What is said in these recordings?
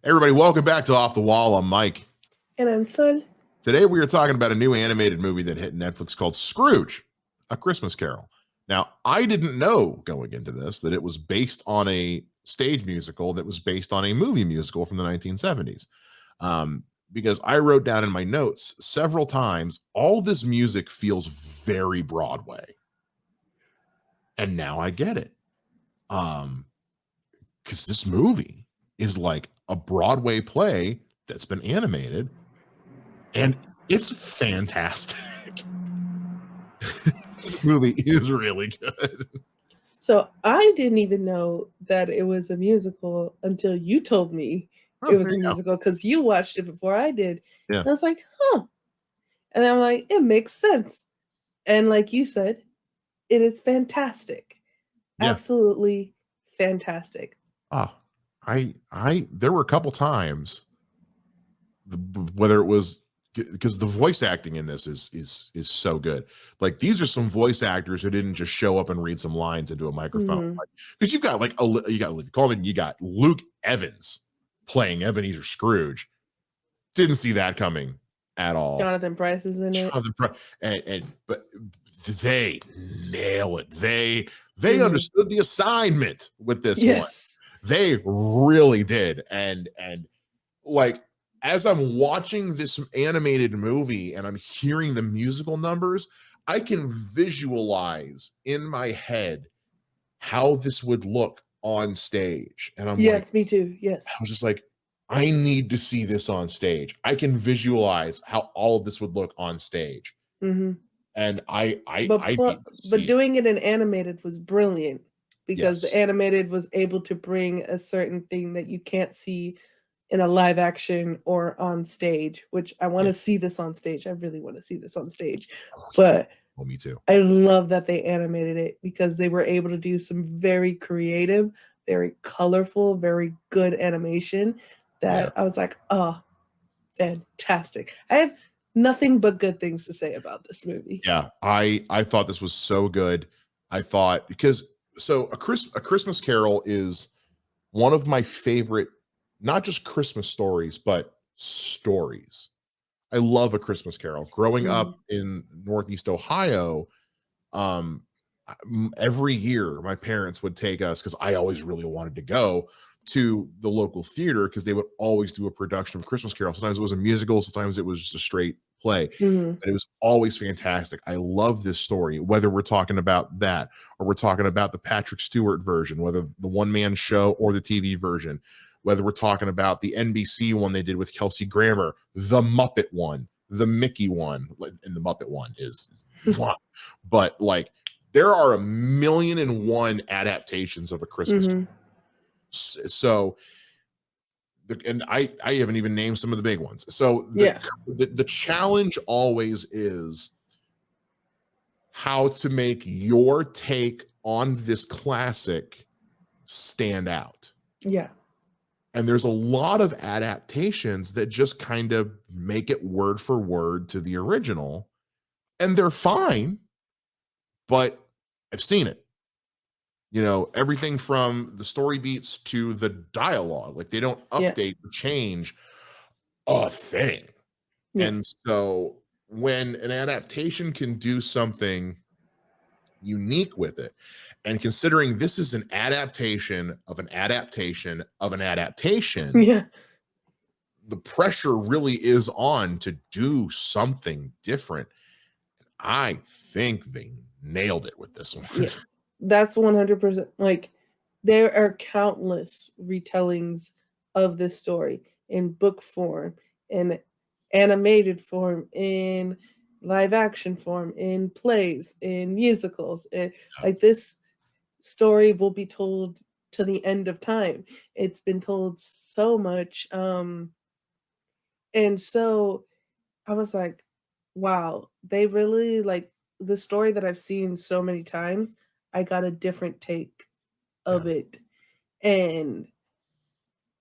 Hey everybody, welcome back to Off the Wall. I'm Mike. And I'm Sol. Today we are talking about a new animated movie that hit Netflix called Scrooge, A Christmas Carol. Now, I didn't know going into this that it was based on a stage musical that was based on a movie musical from the 1970s. Because I wrote down in my notes several times, all this music feels very Broadway. And now I get it. Because this movie is like a Broadway play that's been animated, and it's fantastic. This movie is really good. So I didn't even know that it was a musical until you told me it was a musical because you watched it before I did. Yeah. And I was like, huh. And I'm like, it makes sense. And like you said, it is fantastic. Yeah. Absolutely fantastic. There were a couple times, whether it was because the voice acting in this is so good. Like, these are some voice actors who didn't just show up and read some lines into a microphone. Because you've got you got Olivia Colman, you got Luke Evans playing Ebenezer Scrooge. Didn't see that coming at all. Jonathan Pryce is in it. But they nail it. They understood the assignment with this one. They really did. And like, as I'm watching this animated movie and I'm hearing the musical numbers, I can visualize in my head how this would look on stage. And I'm like, me too. Yes. I was just like, I need to see this on stage. I can visualize how all of this would look on stage. And but doing it in animated was brilliant, because the animated was able to bring a certain thing that you can't see in a live action or on stage, which I want to see this on stage. I really want to see this on stage. But well, me too. I love that they animated it, because they were able to do some very creative, very colorful, very good animation that I was like, oh, fantastic. I have nothing but good things to say about this movie. Yeah, I thought this was so good. I thought, because A Christmas Carol is one of my favorite, not just Christmas stories, but stories. I love A Christmas Carol. Growing up in Northeast Ohio, every year my parents would take us, because I always really wanted to go to the local theater, because they would always do a production of Christmas Carol. Sometimes it was a musical, sometimes it was just a straight play. But it was always fantastic. I love this story, whether we're talking about that or we're talking about the Patrick Stewart version, whether the one-man show or the TV version, whether we're talking about the NBC one they did with Kelsey Grammer, the Muppet one, the Mickey one, and the Muppet one is but like, there are 1,000,001 adaptations of A Christmas Carol. So and I haven't even named some of the big ones. So the challenge always is how to make your take on this classic stand out. Yeah. And there's a lot of adaptations that just kind of make it word for word to the original, and they're fine, but I've seen it. You know, everything from the story beats to the dialogue. Like, they don't update or change a thing. And so when an adaptation can do something unique with it, and considering this is an adaptation of an adaptation of an adaptation, the pressure really is on to do something different. I think they nailed it with this one. That's 100%. Like, there are countless retellings of this story in book form, in animated form, in live action form, in plays, in musicals. Like, this story will be told to the end of time. It's been told so much. And so I was like, wow, they really, like, the story that I've seen so many times, I got a different take of it. And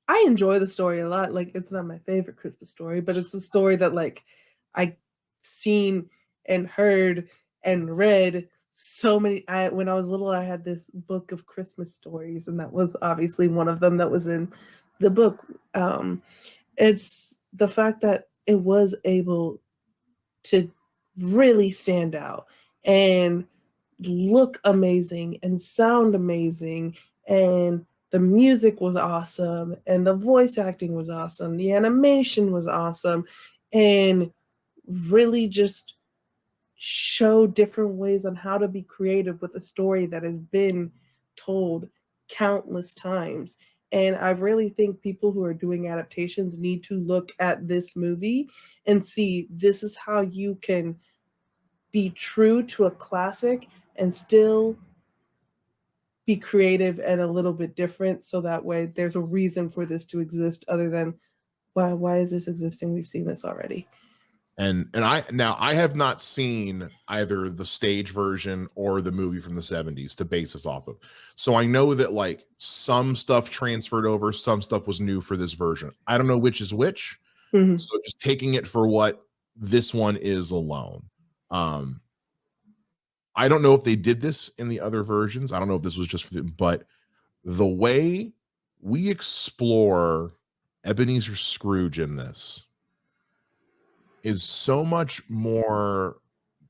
I enjoy the story a lot. Like, it's not my favorite Christmas story, but it's a story that, like, I seen and heard and read so many. When I was little, I had this book of Christmas stories, and that was obviously one of them that was in the book, um, it's the fact that it was able to really stand out and look amazing and sound amazing, and the music was awesome and the voice acting was awesome, the animation was awesome, and really just show different ways on how to be creative with a story that has been told countless times. And I really think people who are doing adaptations need to look at this movie and see this is how you can be true to a classic and still be creative and a little bit different, so that way there's a reason for this to exist other than why is this existing, we've seen this already. And I have not seen either the stage version or the movie from the 70s to base this off of. So I know that like some stuff transferred over, some stuff was new for this version. I don't know which is which. Mm-hmm. So just taking it for what this one is alone. I don't know if they did this in the other versions. I don't know if this was just for them, but the way we explore Ebenezer Scrooge in this is so much more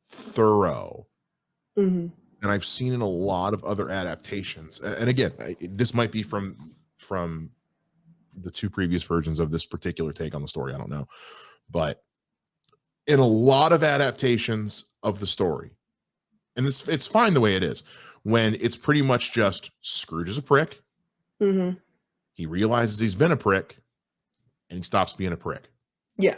thorough Mm-hmm. than I've seen in a lot of other adaptations. And again, this might be from the two previous versions of this particular take on the story. I don't know, but in a lot of adaptations of the story, and it's fine the way it is, when it's pretty much just Scrooge is a prick. Mm-hmm. He realizes he's been a prick, and he stops being a prick. Yeah.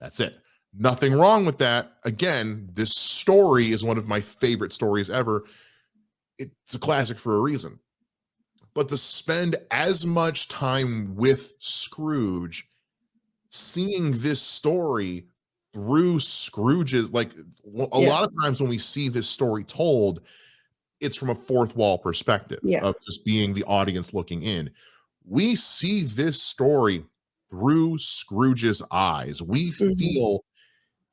That's it. Nothing wrong with that. Again, this story is one of my favorite stories ever. It's a classic for a reason. But to spend as much time with Scrooge, seeing this story through Scrooge's, like a lot of times when we see this story told, it's from a fourth wall perspective of just being the audience looking in. We see this story through Scrooge's eyes. We feel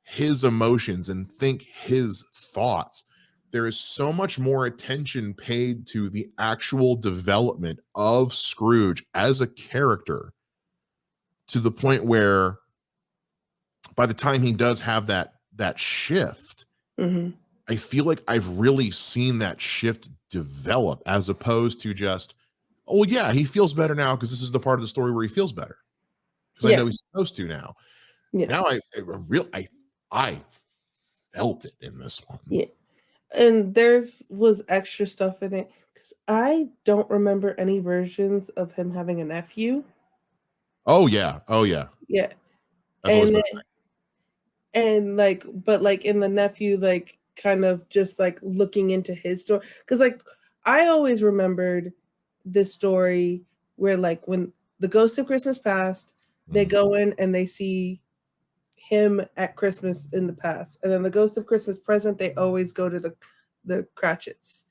his emotions and think his thoughts. There is so much more attention paid to the actual development of Scrooge as a character, to the point where by the time he does have that shift, I feel like I've really seen that shift develop, as opposed to just, oh yeah, he feels better now because this is the part of the story where he feels better because I know he's supposed to now. Now I felt it in this one. Yeah. And there's was extra stuff in it because I don't remember any versions of him having a nephew. Oh yeah. Yeah. That's and like, but like in the nephew, like kind of just like looking into his story. Cause like I always remembered this story where like when the ghost of Christmas past, they go in and they see him at Christmas in the past. And then the ghost of Christmas present, they always go to the Cratchits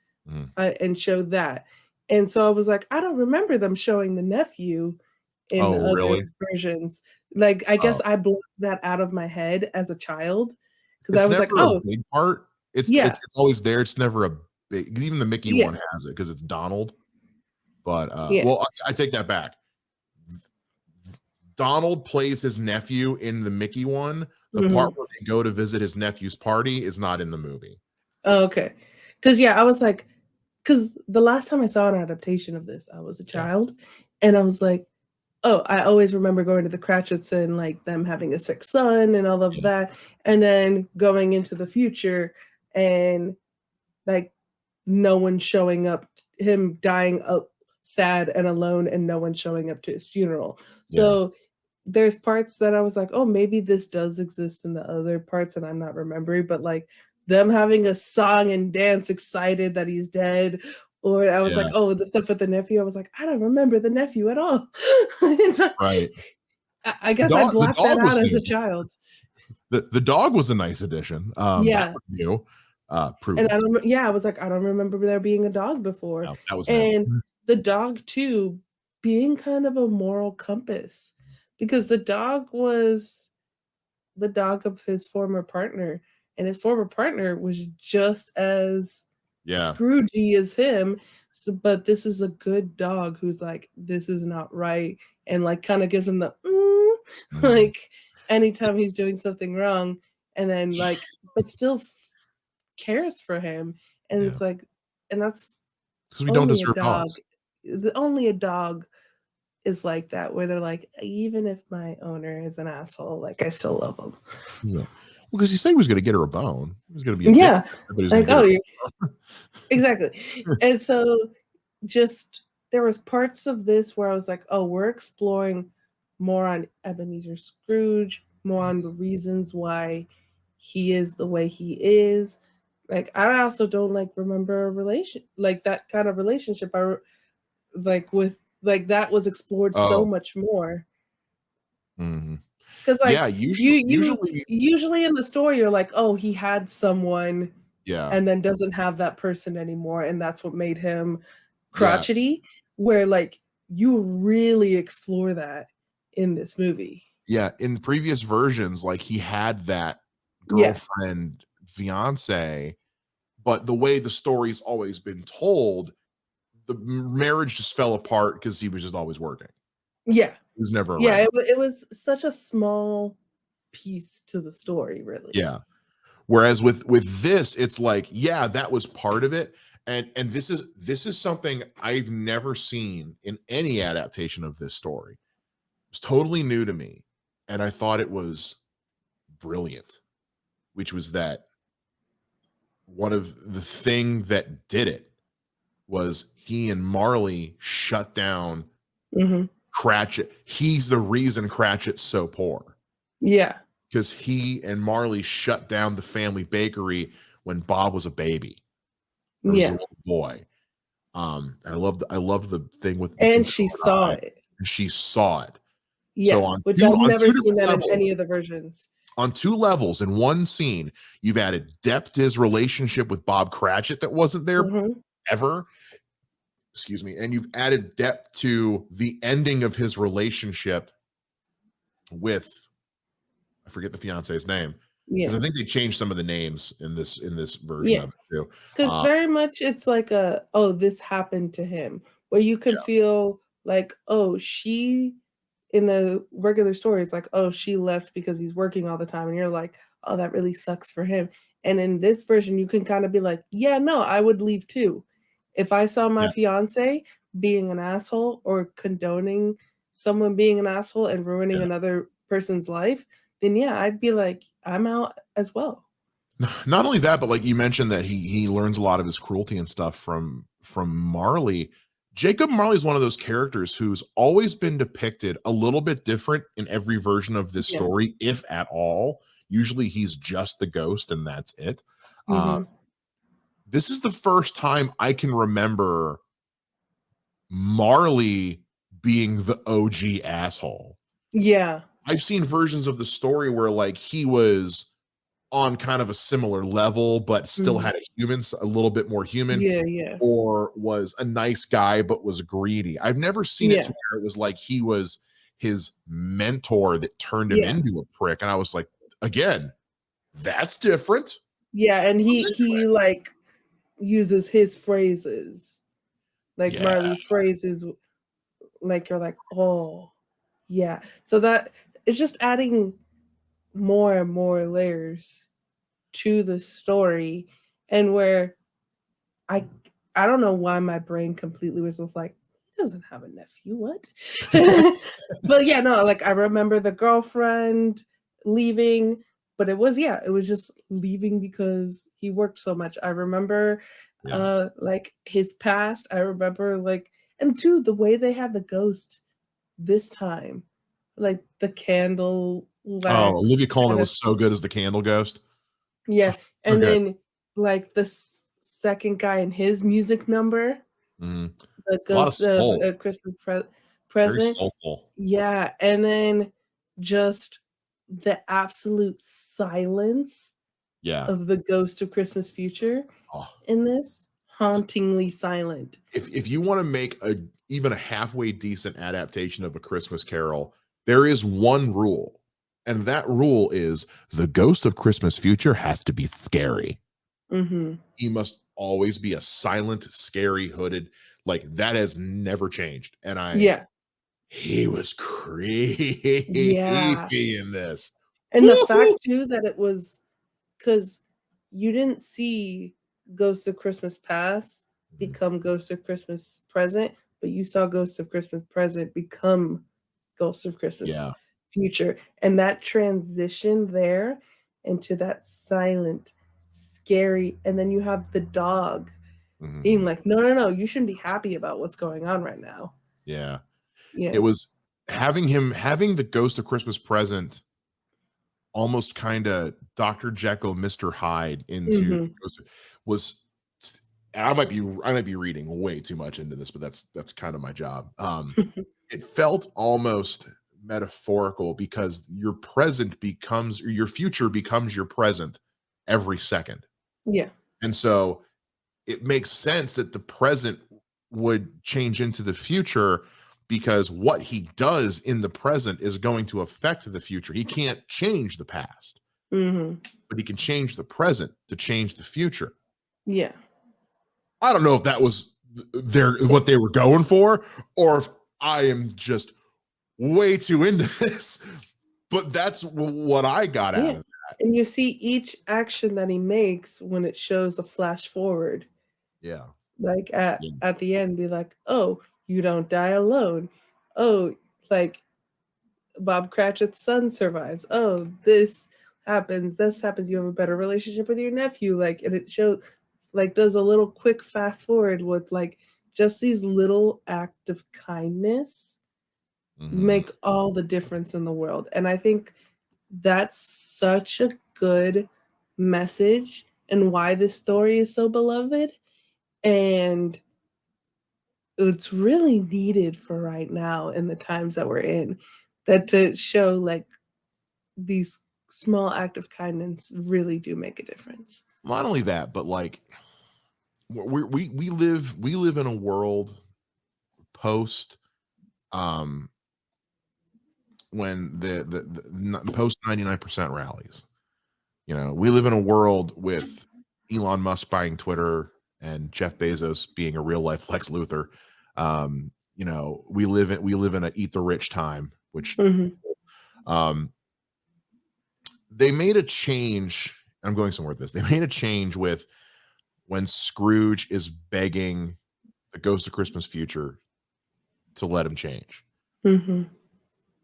and show that. And so I was like, I don't remember them showing the nephew in other versions. Like, I guess I blocked that out of my head as a child because I was like, oh, a big part. It's always there. It's never a big. Even the Mickey one has it because it's Donald. But well, I take that back. Donald plays his nephew in the Mickey one. The part where they go to visit his nephew's party is not in the movie. Oh, okay. Because I was like, because the last time I saw an adaptation of this, I was a child, and I was like, oh, I always remember going to the Cratchits and like them having a sick son and all of that, and then going into the future and like no one showing up, him dying sad and alone, and no one showing up to his funeral. So there's parts that I was like, oh, maybe this does exist in the other parts and I'm not remembering, but like them having a song and dance excited that he's dead. Or I was like, oh, the stuff with the nephew. I was like, I don't remember the nephew at all. Right. I guess I blocked that out as a child. The dog was a nice addition. That was new. And I was like, I don't remember there being a dog before. No, that was and the dog too being kind of a moral compass, because the dog was the dog of his former partner, and his former partner was just as Scroogey as him. So, but this is a good dog who's like, this is not right, and like kind of gives him the Mhm. like anytime It's he's doing something wrong, and then like, but still cares for him, and yeah, it's like, and that's because we don't only a deserve dog. dogs. Only a dog is like that, where they're like, even if my owner is an asshole, like I still love him. Yeah. Well, because he said he was gonna get her a bone. He was gonna be a dick, Yeah, but he was gonna like get her oh, a bone. exactly. And so just there was parts of this where I was like, oh, we're exploring more on Ebenezer Scrooge, more on the reasons why he is the way he is. Like I also don't like remember a relation like that kind of relationship. Like with like that was explored so Oh, much more. mhm. Because Yeah, like you usually usually in the story you're like, oh, he had someone yeah, and then doesn't have that person anymore, and that's what made him yeah, crotchety. Where like you really explore that in this movie. yeah, in the previous versions, like, he had that Yeah, girlfriend, fiancé, but the way the story's always been told, the marriage just fell apart because he was just always working. yeah, He was never yeah. around. It was such a small piece to the story, really. Yeah. Whereas with this, it's like, yeah, that was part of it, and this is something I've never seen in any adaptation of this story. It's totally new to me, and I thought it was brilliant, which was that one of the thing that did it was he and Marley shut down Hmm. Cratchit. He's the reason Cratchit's so poor Yeah, because he and Marley shut down the family bakery when Bob was a baby or was a yeah, little boy. And I love the thing with the two and she colored saw eyes. it. And she saw it. So Yeah, which I've on never two seen different that in levels, any of the versions. in one scene, you've added depth to his relationship with Bob Cratchit that wasn't there Hmm. ever. Excuse me, and you've added depth to the ending of his relationship with I forget the fiance's name because Yeah, I think they changed some of the names in this version yeah. of it too. 'Cause Uh, very much it's like a, "Oh, this happened to him," where you can yeah, feel like, "Oh, she" in the regular story, it's like, "Oh, she left because he's working all the time," and you're like, "Oh, that really sucks for him." And in this version, you can kinda be like, "Yeah, no, I would leave too. If I saw my yeah. fiancé being an asshole or condoning someone being an asshole and ruining Yeah. another person's life, then yeah, I'd be like, I'm out as well." Not only that, but like you mentioned that he learns a lot of his cruelty and stuff from Marley. Jacob Marley is one of those characters who's always been depicted a little bit different in every version of this Yeah. story, if at all. Usually he's just the ghost and that's it. Uh, Mhm. this is the first time I can remember Marley being the OG asshole. Yeah. I've seen versions of the story where like he was on kind of a similar level, but still Mhm. had a little bit more human, Yeah, yeah. or was a nice guy but was greedy. I've never seen it Yeah, to where it was like he was his mentor that turned him yeah, into a prick, and I was like, again, that's different. yeah, and I'm into he, it. like, uses his phrases, like Yeah, Marley's phrases, like, you're like, "Oh, yeah." So that it's just adding more and more layers to the story, and where I I don't know why my brain completely was just like, "He doesn't have a nephew, what?" But yeah, no, like, I remember the girlfriend leaving, but it was yeah, it was just leaving because he worked so much. I remember, yeah. like, his past, I remember, like and two, the way they had the ghost this time, like, the candle Oh, wax Olivia Colman kind of was so good as the Candle Ghost. yeah, So and good. then, like, the second guy in his music number, Mhm. the A lot of Ghost of soul, a Christmas very Present. soulful. Yeah, and then just the absolute silence Yeah. of the Ghost of Christmas Future Oh, in this, hauntingly silent. if you want to make a even a halfway decent adaptation of A Christmas Carol, there is one rule, and that rule is the ghost of Christmas Future has to be scary. Mhm. He must always be a silent, scary, hooded. Like that has never changed. And Yeah. he was Yeah. creepy in this. And the Woo-hoo! fact too that it was, because you didn't see Ghost of Christmas Past Mhm. become Ghost of Christmas Present, but you saw Ghost of Christmas Present become Ghost of Christmas Yeah. Future. And that transition there into that silent, scary, and then you have the dog being Mhm. like, no, no, no, you shouldn't be happy about what's going on right now. Yeah. It Yeah. was having the Ghost of Christmas Present almost kind of Dr. Jekyll, Mr. Hyde into Hmm. was and I might be reading way too much into this, but that's kind of my job. It felt almost metaphorical because your present becomes your future becomes your present every second. Yeah. And so it makes sense that the present would change into the future because what he does in the present is going to affect the future. He can't change the past, Hmm. but he can change the present to change the future. Yeah. I don't know if that was what they were going for, or if I am just way too into this, but that's what I got out Yeah. of And you see each action that he makes when it shows a flash forward, it. Yeah. like Yeah. at the end, be like, oh, you don't die alone. Oh, like Bob Cratchit's son survives. Oh, this happens. You have a better relationship with your nephew. Like, and it shows, like, does a little quick fast forward with like just these little act of kindness Mhm. make all the difference in the world. And I think that's such a good message and why this story is so beloved. And it's really needed for right now in the times that we're in, that to show like these small act of kindness really do make a difference. Not only that, but like we live in a world post um when the post 99% rallies. You know, we live in a world with Elon Musk buying Twitter and Jeff Bezos being a real life Lex Luthor. You know, we live in a eat the rich time, which Mhm. um they made a change. I'm going somewhere with this. They made a change with when Scrooge is begging the Ghost of Christmas Future to let him change. Mhm.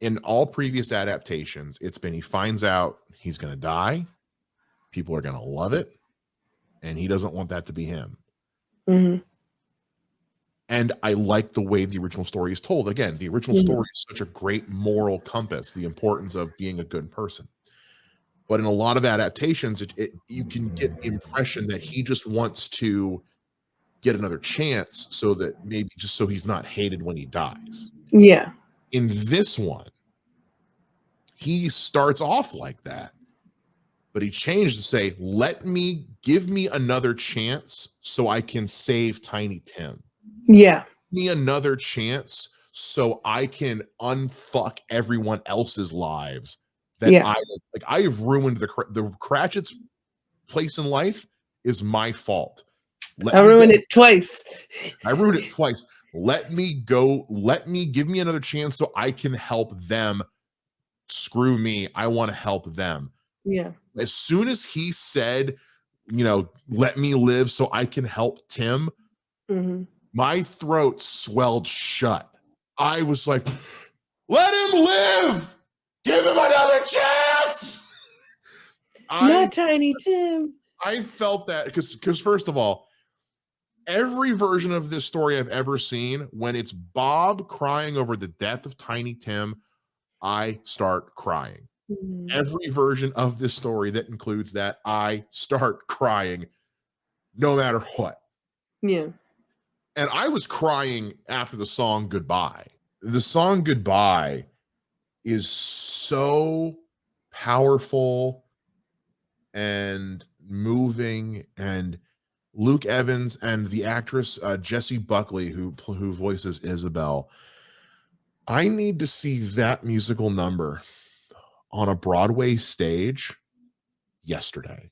In all previous adaptations, it's been he finds out he's going to die, people are going to love it, and he doesn't want that to be him. Mhm. And I like the way the original story is told. Again, the original Mhm. story is such a great moral compass, the importance of being a good person. But in a lot of adaptations, you can get the impression that he just wants to get another chance so that maybe just so he's not hated when he dies. Yeah. In this one, he starts off like that, but he changed to say, give me another chance so I can save Tiny Tim. Yeah. Me another chance so I can unfuck everyone else's lives that Yeah. I have ruined the Cratchit's place in life is my fault. I Let me ruined go. it twice. I ruined it twice. Let me go. Give me another chance so I can help them. Screw me. I want to help them. Yeah. As soon as he said, let me live so I can help Tim, Mhm. my throat swelled shut. I was like, let him live. Give him another chance. I Not Tiny Tim. I felt that because first of all, every version of this story I've ever seen, when it's Bob crying over the death of Tiny Tim, I start crying. Mhm. Every version of this story that includes that, I start crying no matter what. Yeah. And I was crying after the song Goodbye. The song Goodbye is so powerful and moving, and Luke Evans and the actress Jessie Buckley who voices Isabel. I need to see that musical number on a Broadway stage yesterday.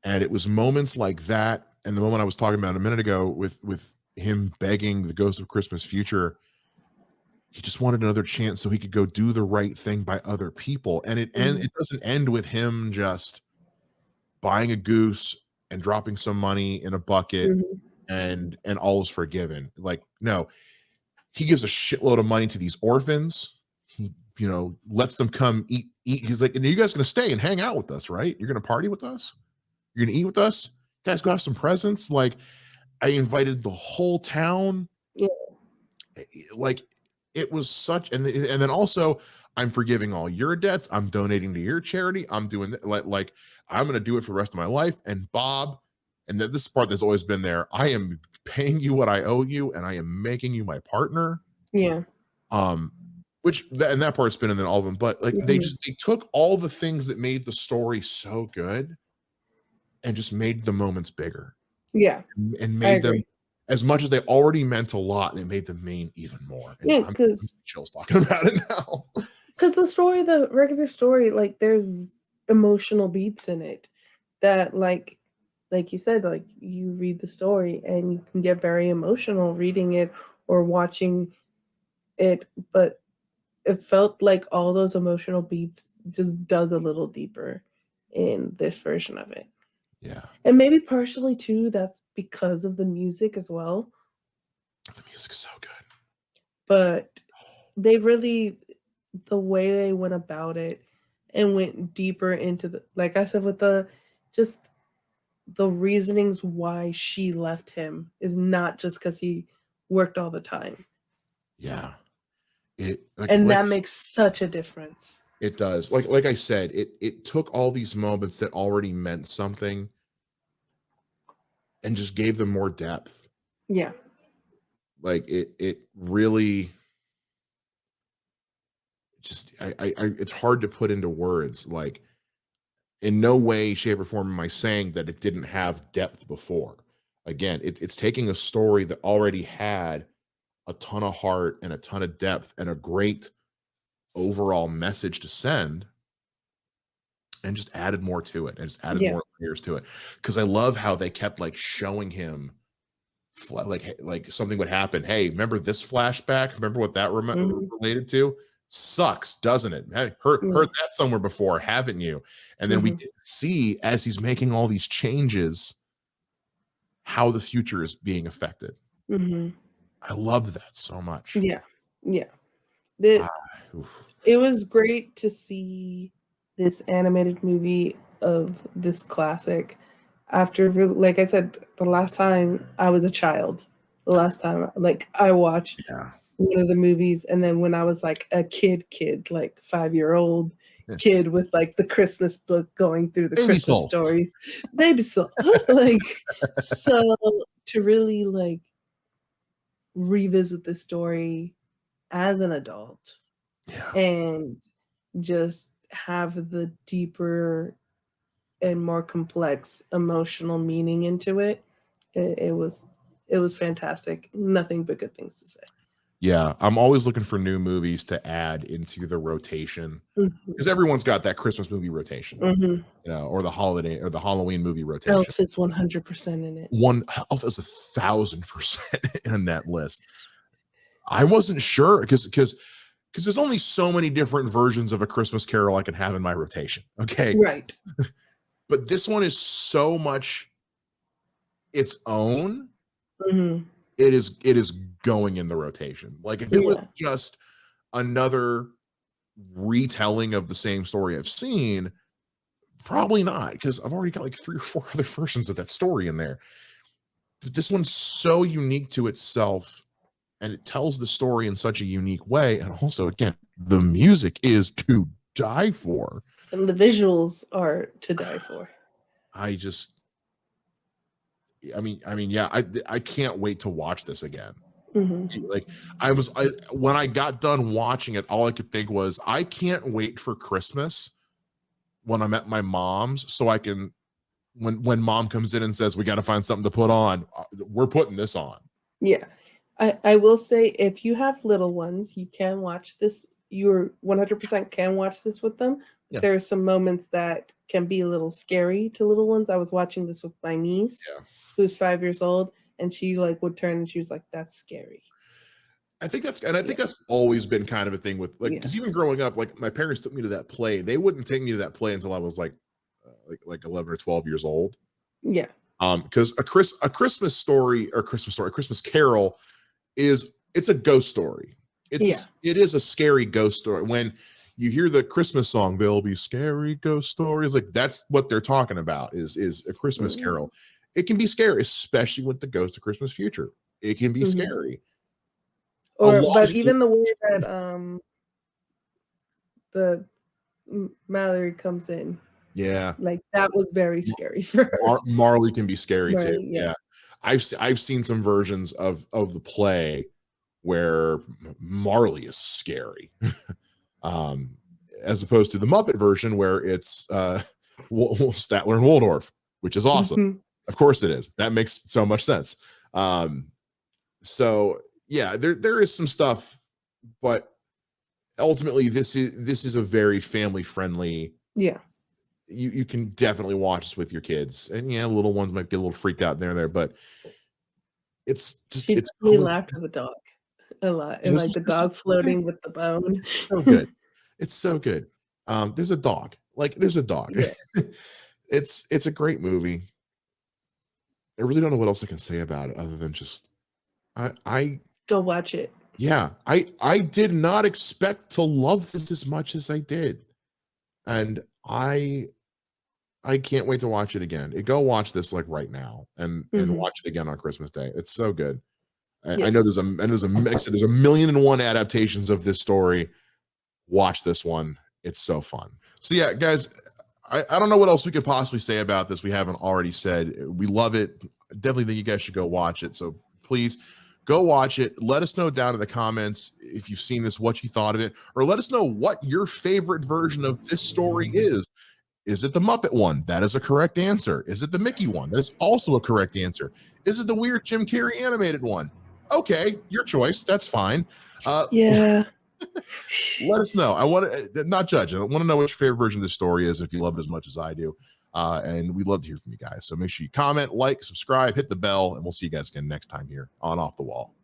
And it was moments like that, and the moment I was talking about a minute ago with him begging the ghost of Christmas future, he just wanted another chance so he could go do the right thing by other people. And Mhm. it doesn't end with him just buying a goose and dropping some money in a bucket Mhm. and all is forgiven. Like, no, he gives a shitload of money to these orphans. He, lets them come eat. He's like, and you guys gonna stay and hang out with us, right? You're gonna party with us. You're gonna eat with us. You guys go have some presents. Like, I invited the whole town. Yeah. Like, it was such, and then also, I'm forgiving all your debts. I'm donating to your charity. I'm doing like I'm gonna do it for the rest of my life. And Bob, and this part that's always been there. I am paying you what I owe you, and I am making you my partner. Yeah. Um, and that part's been in all of them, but like Mhm. they took all the things that made the story so good and just made the moments bigger Yeah. and I made them, agree. as much as they already meant a lot, they made them mean even more. And Yeah, I'm chills talking about it now. because the regular story, like, there's emotional beats in it that, like you said, like, you read the story and you can get very emotional reading it or watching it, but it felt like all those emotional beats just dug a little deeper in this version of it. Yeah, And maybe partially too, that's because of the music as well, the music's so good. but they really the way they went about it and went deeper into the like I said, with the just the reasonings why she left him is not just because he worked all the time, Yeah, it like and like that makes such a difference. it does. Like I said, it took all these moments that already meant something and just gave them more depth. Yeah. Like it really just it's hard to put into words. Like, in no way, shape, or form am I saying that it didn't have depth before. Again, it's taking a story that already had a ton of heart and a ton of depth and a great overall message to send, and just added more to it and just added Yeah. more layers to it. Because I love how they kept like showing him like something would happen. Hey, remember this flashback? Remember what that Mhm. related to? Sucks, doesn't it? Hey, heard Yeah. that somewhere before, haven't you? And then we Mhm. get to see as he's making all these changes how the future is being affected. Mhm. I love that so much. Yeah. Yeah. The Ah, oof. It was great to see this animated movie of this classic after like I said, the last time I was a child, the last time, like, I watched Yeah. one of the movies, and then when I was, like, a kid, like, 5-year-old Yeah. kid with, like, the Christmas book going through the Baby Christmas soul. stories. Baby Soul. Like, so to really, like, revisit the story as an adult Yeah. and just have the deeper and more complex emotional meaning into it. It was fantastic. Nothing but good things to say. Yeah. I'm always looking for new movies to add into the rotation because Mhm, everyone's got that Christmas movie rotation, mhm. or the holiday or the Halloween movie rotation. Elf is 100% in it. One Elf is 1,000% in that list. I wasn't sure because there's only so many different versions of A Christmas Carol I can have in my rotation. Okay. Right. But this one is so much its own. Mhm. It is going in the rotation. Like, if it was Yeah. just another retelling of the same story I've seen, probably not, because I've already got like 3 or 4 other versions of that story in there. But this one's so unique to itself, and it tells the story in such a unique way. And also, again, the music is to die for. And the visuals are to die for. I just, yeah, I can't wait to watch this again. Mhm. Like, I when I got done watching it, all I could think was, I can't wait for Christmas when I'm at my mom's, so I can, when mom comes in and says we got to find something to put on, we're putting this on. Yeah. I will say if you have little ones, you can watch this. You're 100% can watch this with them. But Yeah, there are some moments that can be a little scary to little ones. I was watching this with my niece, yeah, who's 5 years old, and she like would turn and she was like, "That's scary." I think that's always been kind of a thing with, like, Yeah. because even growing up, like my parents took me to that play. They wouldn't take me to that play until I was like 11 or 12 years old. Yeah. Because a Christmas story or a Christmas Carol it's a ghost story. It is a scary ghost story. When you hear the Christmas song, there'll be scary ghost stories. Like that's what they're talking about is a Christmas Carol. It can be scary, especially with the Ghost of Christmas Future. It can be scary. But even the way that the Mallory comes in, like that was very scary for her. Marley can be scary too. Yeah. I've seen some versions of the play where Marley is scary, as opposed to the Muppet version where it's Statler and Waldorf, which is awesome. Of course it is. That makes so much sense. So yeah, there is some stuff, but ultimately this is a very family friendly. Yeah. You can definitely watch this with your kids, and yeah, little ones might get a little freaked out there, but it's just she laughed at the dog a lot, and like the dog floating with the bone. So good. It's so good. There's a dog. Like there's a dog. Yeah. It's a great movie. I really don't know what else I can say about it other than just I go watch it. Yeah, I did not expect to love this as much as I did, and I can't wait to watch it again. Go watch this like right now and watch it again on Christmas Day. It's so good. I know there's a million and one adaptations of this story. Watch this one. It's so fun. So yeah, guys, I don't know what else we could possibly say about this we haven't already said. We love it. Definitely think you guys should go watch it. So please go watch it. Let us know down in the comments if you've seen this, what you thought of it, or let us know what your favorite version of this story is. Is it the Muppet one? That is a correct answer. Is it the Mickey one? That is also a correct answer. Is it the weird Jim Carrey animated one? Okay, your choice. That's fine. Yeah. Let us know. I want to not judge. I want to know what your favorite version of this story is if you love it as much as I do. And we'd love to hear from you guys. So make sure you comment, like, subscribe, hit the bell, and we'll see you guys again next time here on Off the Wall.